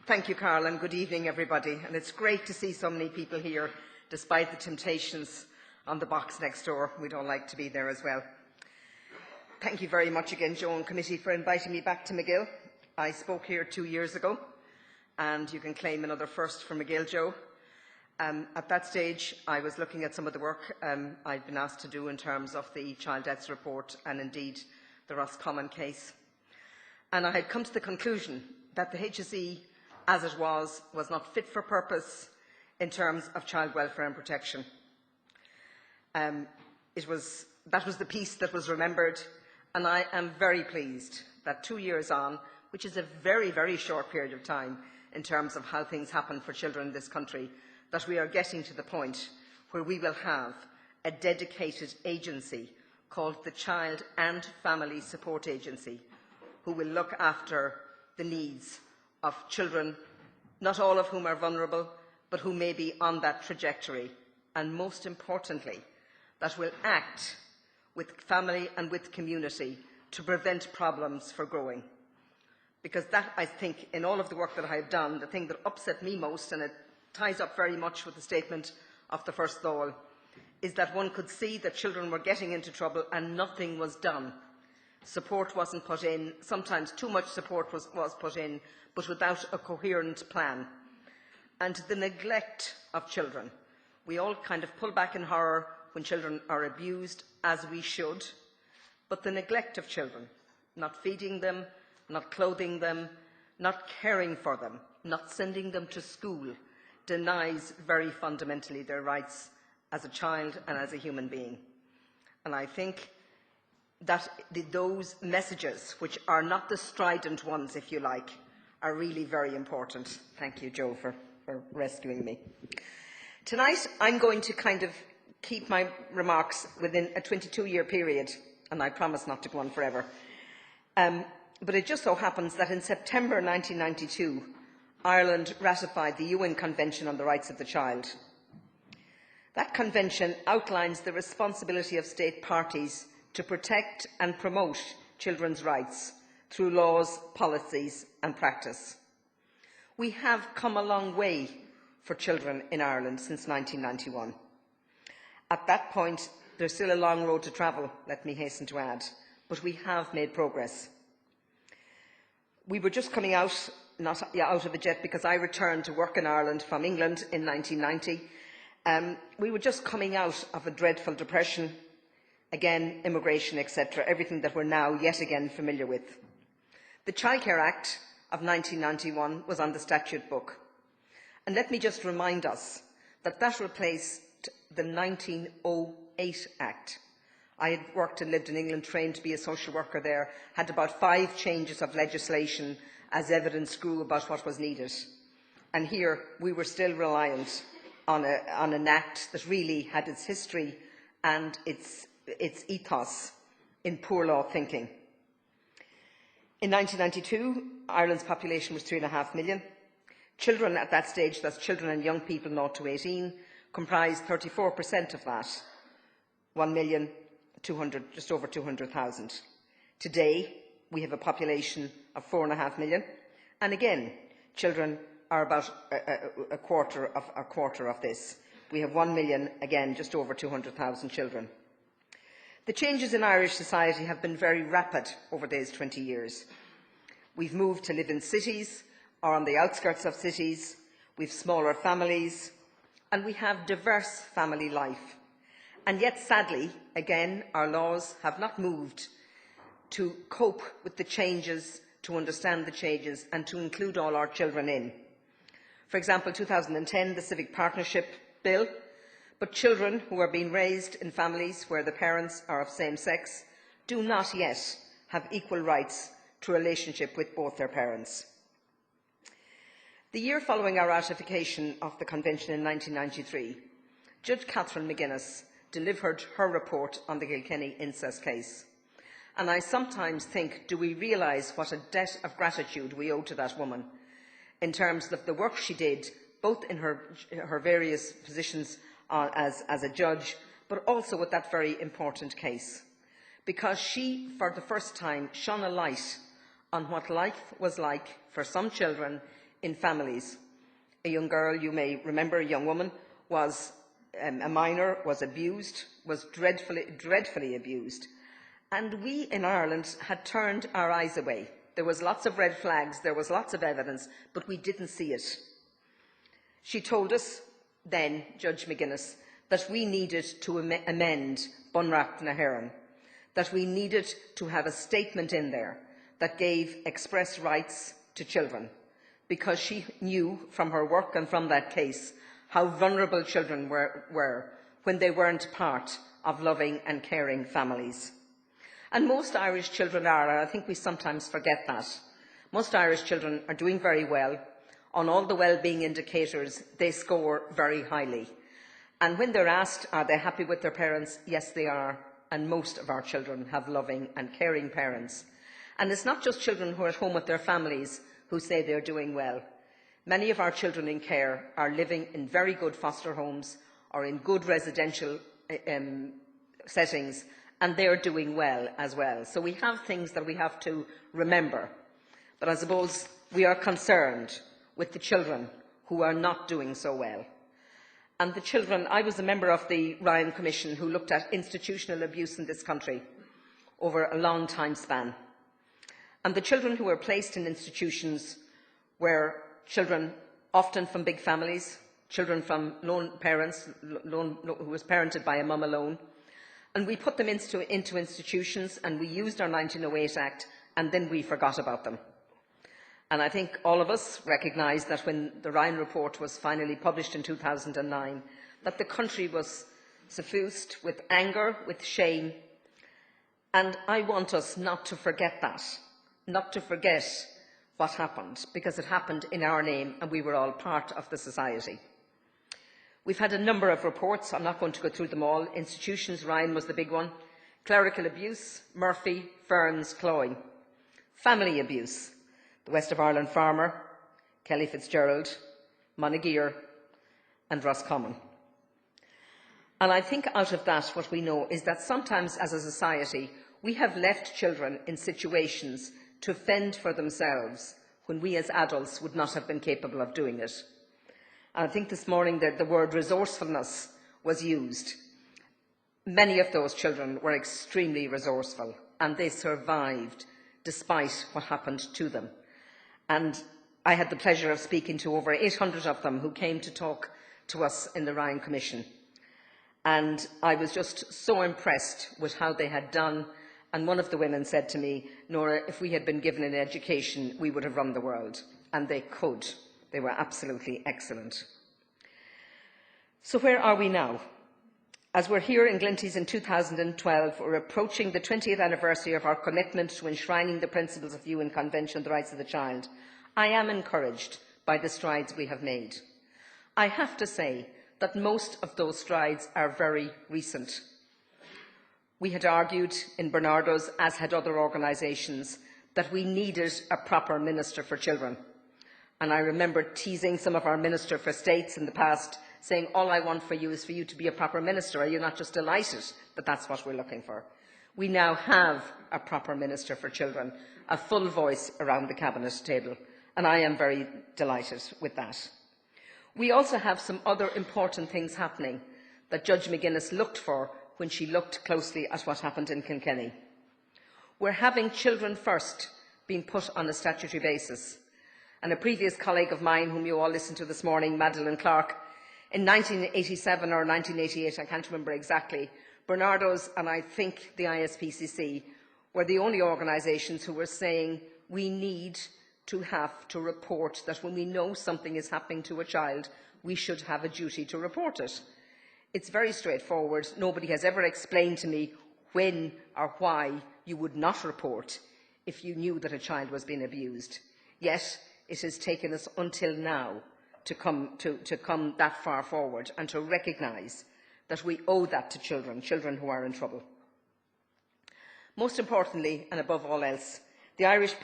Thank you, Carl, and good evening, everybody. And it's great to see so many people here, despite the temptations on the box next door. We'd all like to be there as well. Thank you very much again, Joe and Committee, for inviting me back to McGill. I spoke here 2 years ago, and you can claim another first for McGill, Joe. At that stage, I was looking at some of the work I'd been asked to do in terms of the child deaths report and indeed the Roscommon case. And I had come to the conclusion that the HSE, as it was not fit for purpose in terms of child welfare and protection. That was the piece that was remembered, and I am very pleased that 2 years on, which is a very, very short period of time in terms of how things happen for children in this country, that we are getting to the point where we will have a dedicated agency called the Child and Family Support Agency, who will look after the needs of children, not all of whom are vulnerable, but who may be on that trajectory, and most importantly, that will act with family and with community to prevent problems from growing. Because that, I think, in all of the work that I have done, the thing that upset me most, and it ties up very much with the statement of the First Dáil, is that one could see that children were getting into trouble and nothing was done. Support wasn't put in, sometimes too much support was put in, but without a coherent plan. And the neglect of children. We all kind of pull back in horror when children are abused, as we should, but the neglect of children, not feeding them, not clothing them, not caring for them, not sending them to school, denies very fundamentally their rights as a child and as a human being. And I think that those messages, which are not the strident ones, if you like, are really very important. Thank you, Joe, for rescuing me. Tonight, I'm going to kind of keep my remarks within a 22-year period, and I promise not to go on forever. But it just so happens that in September 1992, Ireland ratified the UN Convention on the Rights of the Child. That convention outlines the responsibility of state parties to protect and promote children's rights through laws, policies and practice. We have come a long way for children in Ireland since 1991. At that point, there's still a long road to travel, let me hasten to add, but we have made progress. We were just coming out, not out of it yet, because I returned to work in Ireland from England in 1990. We were just coming out of a dreadful depression, again, immigration, etc., everything that we're now yet again familiar with. The Childcare Act of 1991 was on the statute book. And let me just remind us that that replaced the 1908 Act. I had worked and lived in England, trained to be a social worker there, had about 5 changes of legislation as evidence grew about what was needed. And here we were still reliant on an act that really had its history and its ethos in poor law thinking. In 1992, Ireland's population was 3.5 million. Children at that stage, that's children and young people 0 to 18, comprised 34% of that, 1,200,000, just over 200,000. Today, we have a population of 4.5 million, and again, children are about a quarter of this. We have 1 million, again, just over 200,000 children. The changes in Irish society have been very rapid over these 20 years. We've moved to live in cities or on the outskirts of cities, we've smaller families, and we have diverse family life. And yet, sadly, again, our laws have not moved to cope with the changes, to understand the changes, and to include all our children in. For example, 2010, the Civic Partnership Bill, but children who are being raised in families where the parents are of same sex do not yet have equal rights to a relationship with both their parents. The year following our ratification of the Convention in 1993, Judge Catherine McGuinness delivered her report on the Kilkenny incest case. And I sometimes think, do we realise what a debt of gratitude we owe to that woman in terms of the work she did, both in her various positions as a judge, but also with that very important case. Because she, for the first time, shone a light on what life was like for some children in families. A young girl, you may remember, a young woman, was a minor, was abused, was dreadfully abused. And we in Ireland had turned our eyes away. There was lots of red flags, there was lots of evidence, but we didn't see it. She told us then, Judge McGuinness, that we needed to amend Bunreacht na hÉireann, that we needed to have a statement in there that gave express rights to children, because she knew from her work and from that case how vulnerable children were when they weren't part of loving and caring families. And most Irish children are, and I think we sometimes forget that. Most Irish children are doing very well. On all the well-being indicators, they score very highly. And when they're asked, are they happy with their parents? Yes, they are. And most of our children have loving and caring parents. And it's not just children who are at home with their families who say they're doing well. Many of our children in care are living in very good foster homes or in good residential settings, and they're doing well as well. So we have things that we have to remember. But I suppose we are concerned with the children who are not doing so well. And the children, I was a member of the Ryan Commission who looked at institutional abuse in this country over a long time span. And the children who were placed in institutions were children often from big families, children from lone parents, who was parented by a mum alone. And we put them into institutions, and we used our 1908 Act, and then we forgot about them. And I think all of us recognise that when the Ryan report was finally published in 2009, that the country was suffused with anger, with shame. And I want us not to forget that, not to forget what happened, because it happened in our name and we were all part of the society. We've had a number of reports. I'm not going to go through them all. Institutions, Ryan was the big one. Clerical abuse, Murphy, Ferns, Cloyne. Family abuse, the West of Ireland farmer, Kelly Fitzgerald, Monageer and Roscommon. And I think out of that what we know is that sometimes as a society we have left children in situations to fend for themselves when we as adults would not have been capable of doing it. And I think this morning that the word resourcefulness was used. Many of those children were extremely resourceful and they survived despite what happened to them. And I had the pleasure of speaking to over 800 of them who came to talk to us in the Ryan Commission. And I was just so impressed with how they had done. And one of the women said to me, Norah, if we had been given an education, we would have run the world. And they could. They were absolutely excellent. So where are we now? As we're here in Glinties in 2012, we're approaching the 20th anniversary of our commitment to enshrining the principles of the UN Convention on the Rights of the Child. I am encouraged by the strides we have made. I have to say that most of those strides are very recent. We had argued in Bernardo's, as had other organisations, that we needed a proper Minister for Children. And I remember teasing some of our Minister for States in the past, saying, all I want for you is for you to be a proper minister. Are you not just delighted that that's what we're looking for? We now have a proper Minister for Children, a full voice around the Cabinet table, and I am very delighted with that. We also have some other important things happening that Judge McGuinness looked for when she looked closely at what happened in Kilkenny. We're having Children First being put on a statutory basis. And a previous colleague of mine, whom you all listened to this morning, Madeleine Clark, in 1987 or 1988, I can't remember exactly, Bernardo's and I think the ISPCC were the only organisations who were saying we need to have to report that when we know something is happening to a child, we should have a duty to report it. It's very straightforward. Nobody has ever explained to me when or why you would not report if you knew that a child was being abused. Yet it has taken us until now to come that far forward and to recognise that we owe that to children who are in trouble. Most importantly, and above all else, the Irish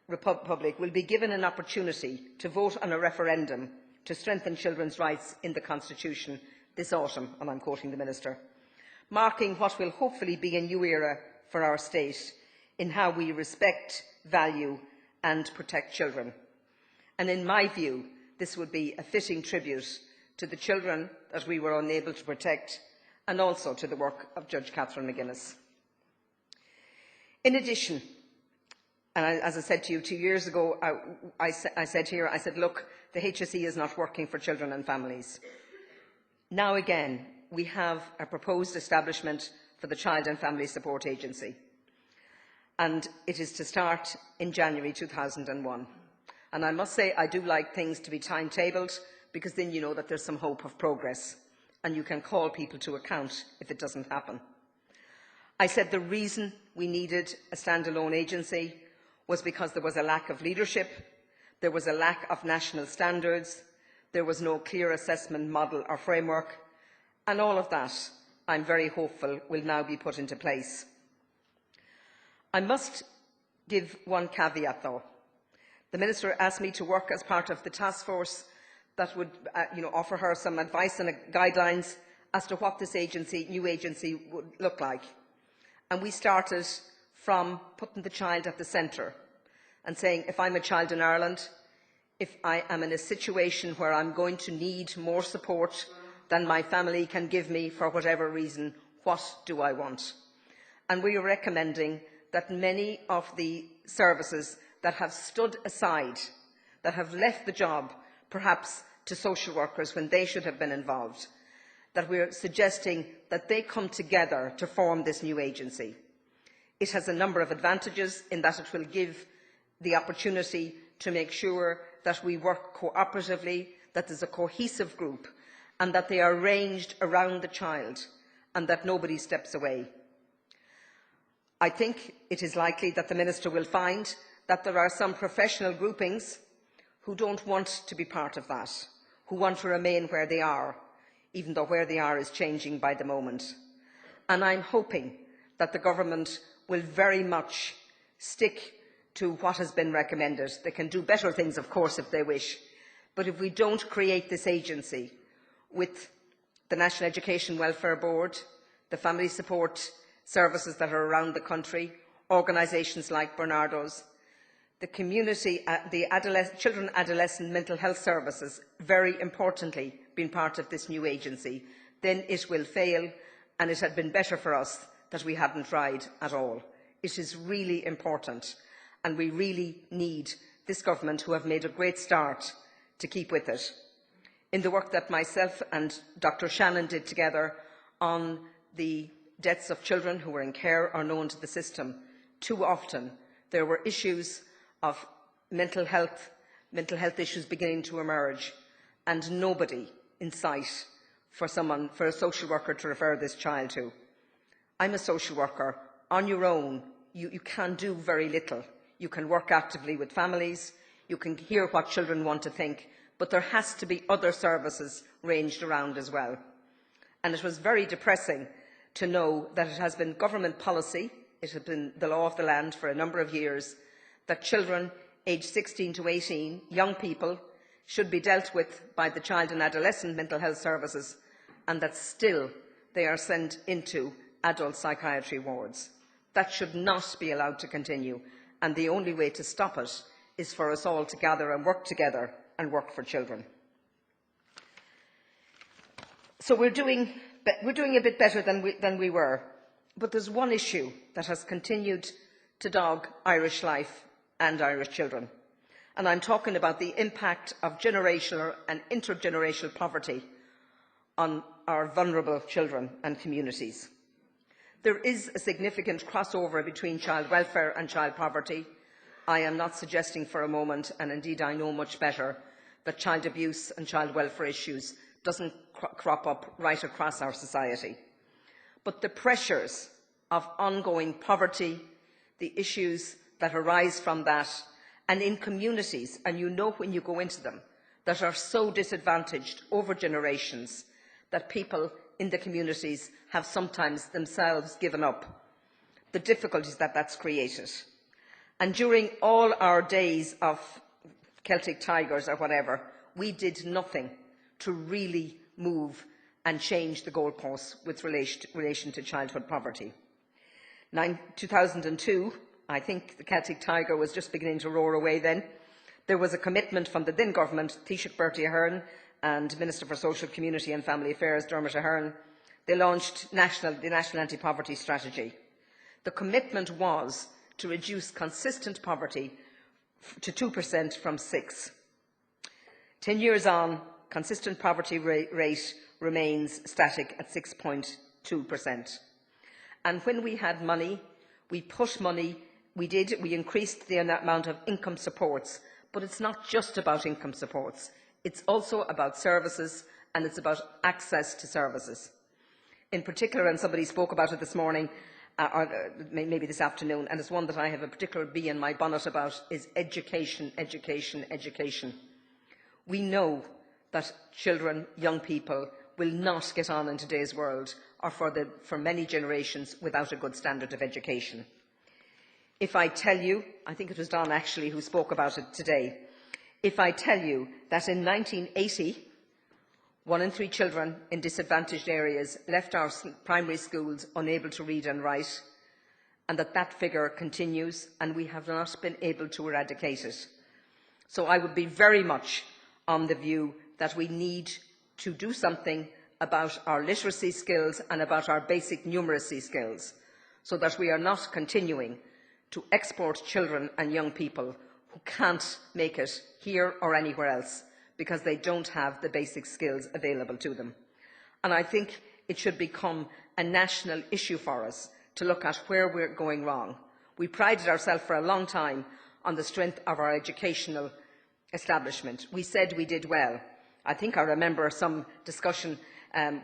Republic will be given an opportunity to vote on a referendum to strengthen children's rights in the Constitution this autumn, and I'm quoting the Minister, marking what will hopefully be a new era for our state in how we respect, value and protect children. and in my view, this would be a fitting tribute to the children that we were unable to protect, and also to the work of Judge Catherine McGuinness. In addition, and as I said to you 2 years ago, I said, look, the HSE is not working for children and families. Now again, we have a proposed establishment for the Child and Family Support Agency, and it is to start in January 2001. And I must say, I do like things to be timetabled, because then you know that there's some hope of progress, and you can call people to account if it doesn't happen. I said the reason we needed a standalone agency was because there was a lack of leadership, there was a lack of national standards, there was no clear assessment model or framework, and all of that, I'm very hopeful, will now be put into place. I must give one caveat though. The Minister asked me to work as part of the task force that would offer her some advice and guidelines as to what this new agency would look like. And we started from putting the child at the centre and saying, if I'm a child in Ireland, if I am in a situation where I'm going to need more support than my family can give me for whatever reason, what do I want? And we are recommending that many of the services that have stood aside, that have left the job perhaps to social workers when they should have been involved, that we're suggesting that they come together to form this new agency. It has a number of advantages in that it will give the opportunity to make sure that we work cooperatively, that there's a cohesive group, and that they are ranged around the child, and that nobody steps away. I think it is likely that the Minister will find that there are some professional groupings who don't want to be part of that, who want to remain where they are, even though where they are is changing by the moment. And I'm hoping that the Government will very much stick to what has been recommended. They can do better things, of course, if they wish. But if we don't create this agency with the National Education Welfare Board, the family support services that are around the country, organisations like Bernardo's, the community, the children and adolescent mental health services, very importantly, being part of this new agency, then it will fail, and it had been better for us that we hadn't tried at all. It is really important, and we really need this government, who have made a great start, to keep with it. In the work that myself and Dr. Shannon did together on the deaths of children who were in care or known to the system, too often there were issues of mental health issues beginning to emerge, and nobody in sight for a social worker to refer this child to. I'm a social worker. On your own, you can do very little. You can work actively with families, you can hear what children want to think, but there has to be other services ranged around as well. And it was very depressing to know that it has been government policy, it has been the law of the land for a number of years, that children aged 16 to 18, young people, should be dealt with by the child and adolescent mental health services, and that still they are sent into adult psychiatry wards. That should not be allowed to continue, and the only way to stop it is for us all to gather and work together and work for children. So we're doing a bit better than we were, but there's one issue that has continued to dog Irish life and Irish children, and I'm talking about the impact of generational and intergenerational poverty on our vulnerable children and communities. There is a significant crossover between child welfare and child poverty. I am not suggesting for a moment, and indeed I know much better, that child abuse and child welfare issues doesn't crop up right across our society. But the pressures of ongoing poverty, the issues that arise from that, and in communities, and you know when you go into them, that are so disadvantaged over generations that people in the communities have sometimes themselves given up, the difficulties that that's created. And during all our days of Celtic Tigers or whatever, we did nothing to really move and change the goalposts with relation to childhood poverty. Now, in 2002, I think the Celtic Tiger was just beginning to roar away then, There was a commitment from the then government, Taoiseach Bertie Ahern and Minister for Social, Community and Family Affairs, Dermot Ahern. They launched the National Anti-Poverty Strategy. The commitment was to reduce consistent poverty to 2% from 6%. 10 years on, consistent poverty rate remains static at 6.2%. And when we had money, we put money, we increased the amount of income supports, but it's not just about income supports. It's also about services, and it's about access to services. In particular, and somebody spoke about it this morning, or maybe this afternoon, and it's one that I have a particular bee in my bonnet about, is education, education, education. We know that children, young people, will not get on in today's world, or for many generations, without a good standard of education. If I tell you, I think it was Don actually who spoke about it today, if I tell you that in 1980, 1 in 3 children in disadvantaged areas left our primary schools unable to read and write, and that figure continues, and we have not been able to eradicate it. So I would be very much on the view that we need to do something about our literacy skills and about our basic numeracy skills, so that we are not continuing to export children and young people who can't make it here or anywhere else because they don't have the basic skills available to them. And I think it should become a national issue for us to look at where we're going wrong. We prided ourselves for a long time on the strength of our educational establishment. We said we did well. I think I remember some discussion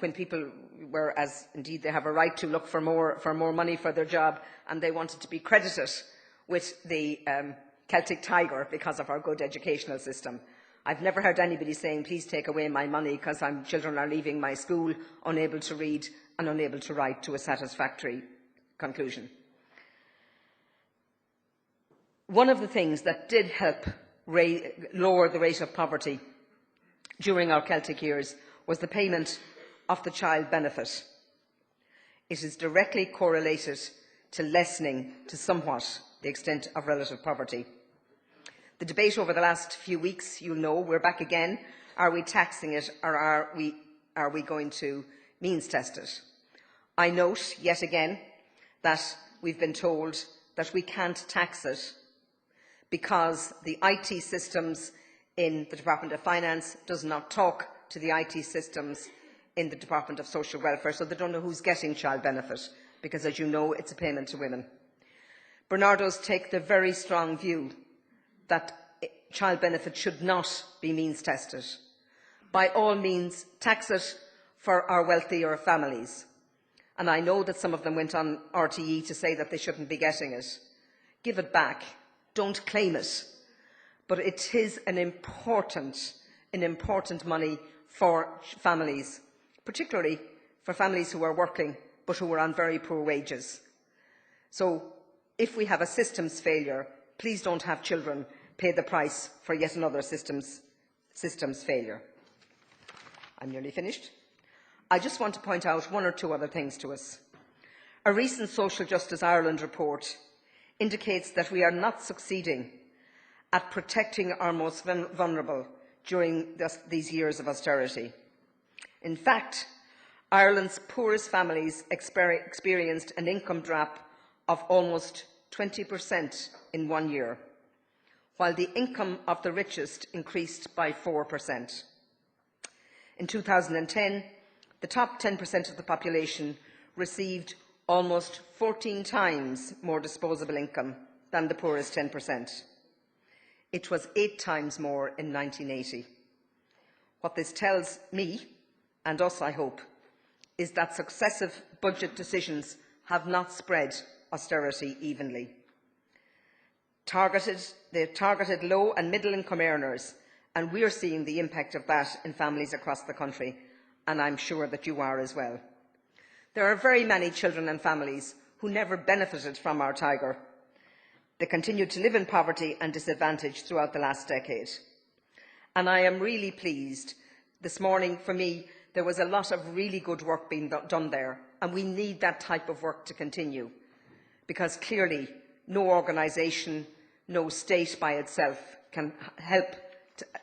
when people were, as indeed they have a right to, look for more money for their job, and they wanted to be credited with the Celtic Tiger because of our good educational system. I've never heard anybody saying, please take away my money because children are leaving my school unable to read and unable to write to a satisfactory conclusion. One of the things that did help lower the rate of poverty during our Celtic years was the payment of the child benefit. It is directly correlated to lessening to somewhat the extent of relative poverty. The debate over the last few weeks, you'll know, we're back again. Are we taxing it, or are we going to means test it? I note yet again that we've been told that we can't tax it because the IT systems in the Department of Finance does not talk to the IT systems in the Department of Social Welfare, so they don't know who's getting child benefit, because, as you know, it's a payment to women. Bernardo's take the very strong view that child benefit should not be means tested. By all means, tax it for our wealthier families. And I know that some of them went on RTE to say that they shouldn't be getting it. Give it back. Don't claim it. But it is an important money for families, particularly for families who are working but who are on very poor wages. So if we have a systems failure, please don't have children pay the price for yet another systems failure. I'm nearly finished. I just want to point out 1 or 2 other things to us. A recent Social Justice Ireland report indicates that we are not succeeding at protecting our most vulnerable during these years of austerity. In fact, Ireland's poorest families experienced an income drop of almost 20% in 1 year, while the income of the richest increased by 4%. In 2010, the top 10% of the population received almost 14 times more disposable income than the poorest 10%. It was 8 times more in 1980. What this tells me, and us I hope, is that successive budget decisions have not spread austerity evenly. They targeted low and middle income earners, and we are seeing the impact of that in families across the country, and I'm sure that you are as well. There are very many children and families who never benefited from our Tiger. They continued to live in poverty and disadvantage throughout the last decade. And I am really pleased. This morning, for me, there was a lot of really good work being done there, and we need that type of work to continue, because clearly no organisation, no state by itself can help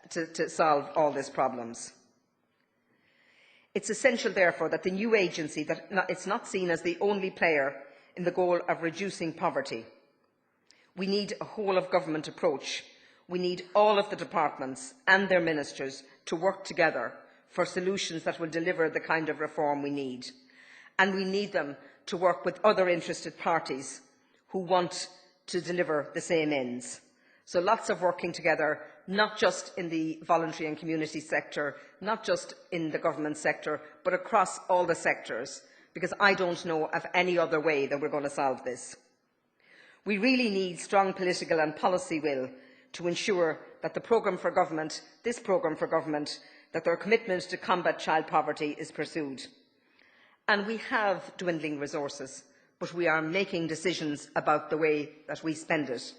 to solve all these problems. It's essential, therefore, that the new agency it's not seen as the only player in the goal of reducing poverty. We need a whole-of-government approach. We need all of the departments and their ministers to work together for solutions that will deliver the kind of reform we need. And we need them to work with other interested parties who want to deliver the same ends. So lots of working together, not just in the voluntary and community sector, not just in the government sector, but across all the sectors, because I don't know of any other way that we're going to solve this. We really need strong political and policy will to ensure that this programme for government, that their commitment to combat child poverty is pursued. And we have dwindling resources, but we are making decisions about the way that we spend it,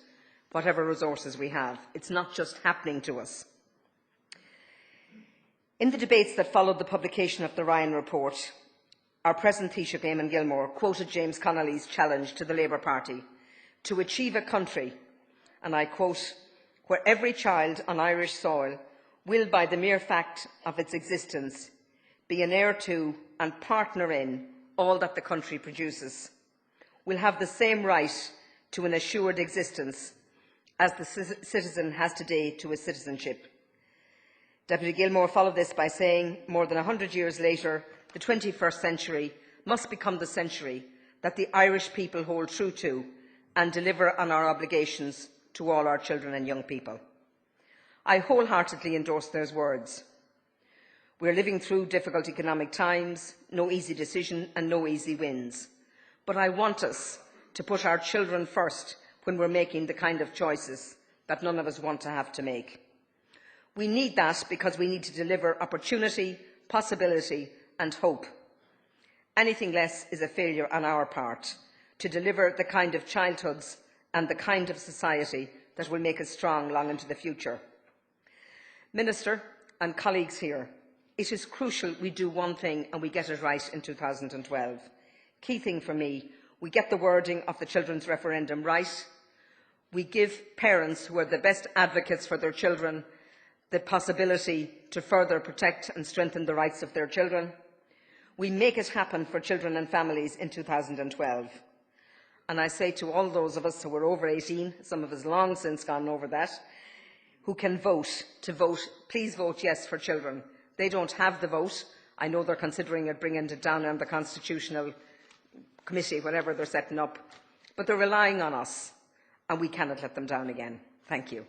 whatever resources we have. It's not just happening to us. In the debates that followed the publication of the Ryan report, our President Taoiseach Eamon Gilmore quoted James Connolly's challenge to the Labour Party to achieve a country, and I quote, where every child on Irish soil will, by the mere fact of its existence, be an heir to and partner in all that the country produces, will have the same right to an assured existence as the citizen has today to his citizenship. Deputy Gilmore followed this by saying, more than 100 years later, the 21st century must become the century that the Irish people hold true to and deliver on our obligations to all our children and young people. I wholeheartedly endorse those words. We are living through difficult economic times, no easy decision and no easy wins. But I want us to put our children first when we're making the kind of choices that none of us want to have to make. We need that because we need to deliver opportunity, possibility and hope. Anything less is a failure on our part to deliver the kind of childhoods and the kind of society that will make us strong long into the future. Minister and colleagues here, it is crucial we do one thing and we get it right in 2012. Key thing for me, we get the wording of the children's referendum right. We give parents who are the best advocates for their children the possibility to further protect and strengthen the rights of their children. We make it happen for children and families in 2012. And I say to all those of us who are over 18, some of us long since gone over that, who can vote, please vote yes for children. They don't have the vote. I know they're considering it, bringing it down on the Constitutional Committee, whatever they're setting up. But they're relying on us, and we cannot let them down again. Thank you.